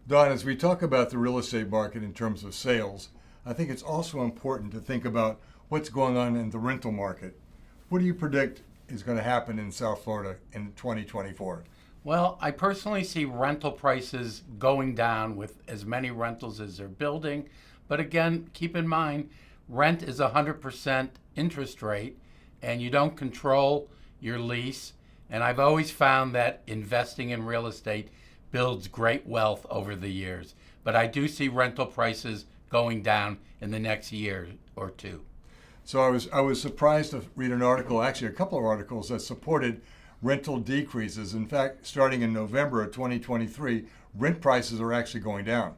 Don, as we talk about the real estate market in terms of sales, I think it's also important to think about what's going on in the rental market. What do you predict is going to happen in South Florida in 2024? Well, I personally see rental prices going down with as many rentals as they're building. But again, keep in mind, rent is 100% interest rate, and you don't control your lease. And I've always found that investing in real estate builds great wealth over the years. But I do see rental prices going down in the next year or two. So I was surprised to read an article, actually a couple of articles that supported rental decreases. In fact, starting in November of 2023, rent prices are actually going down.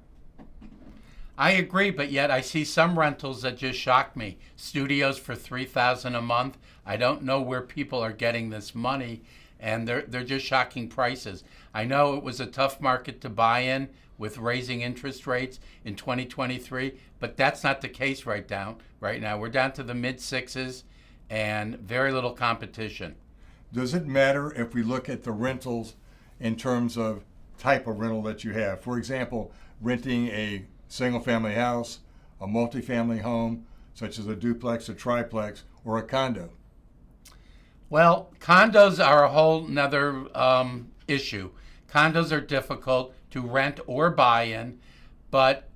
I agree, but yet I see some rentals that just shock me. Studios for $3,000 a month. I don't know where people are getting this money, and they're just shocking prices. I know it was a tough market to buy in with raising interest rates in 2023, but that's not the case right now. Right now, we're down to the mid sixes and very little competition. Does it matter if we look at the rentals in terms of type of rental that you have? For example, renting a single family house, a multifamily home, such as a duplex, a triplex, or a condo? Well, condos are a whole nother issue. Condos are difficult to rent or buy in, but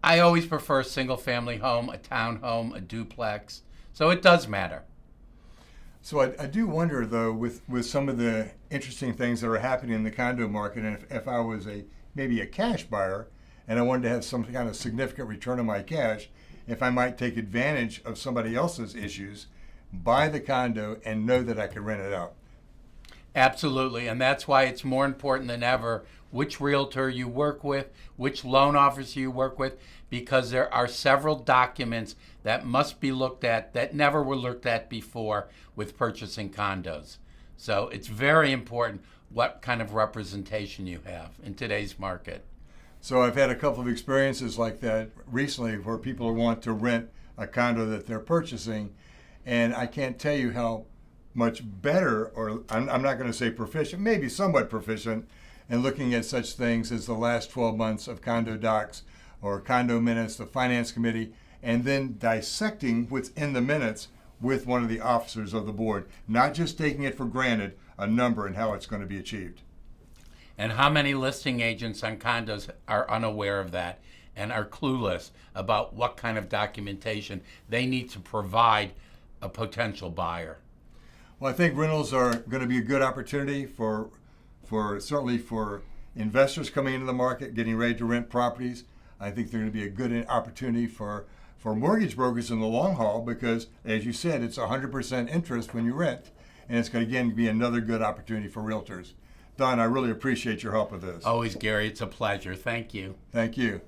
I always prefer a single family home, a townhome, a duplex. So it does matter. So I do wonder, though, with some of the interesting things that are happening in the condo market, and if I was maybe a cash buyer and I wanted to have some kind of significant return on my cash, if I might take advantage of somebody else's issues, buy the condo, and know that I could rent it out. Absolutely, and that's why it's more important than ever which realtor you work with, which loan officer you work with, because there are several documents that must be looked at that never were looked at before with purchasing condos. So it's very important what kind of representation you have in today's market. So I've had a couple of experiences like that recently where people want to rent a condo that they're purchasing, and I can't tell you how much better, or I'm not going to say proficient, maybe somewhat proficient, in looking at such things as the last 12 months of condo docs or condo minutes, the finance committee, and then dissecting what's in the minutes with one of the officers of the board, not just taking it for granted, a number and how it's going to be achieved. And how many listing agents on condos are unaware of that and are clueless about what kind of documentation they need to provide a potential buyer? Well, I think rentals are going to be a good opportunity for certainly for investors coming into the market, getting ready to rent properties. I think they're going to be a good opportunity for mortgage brokers in the long haul because, as you said, it's 100% interest when you rent, and it's going to, again, be another good opportunity for realtors. Don, I really appreciate your help with this. Always, Gary. It's a pleasure. Thank you. Thank you.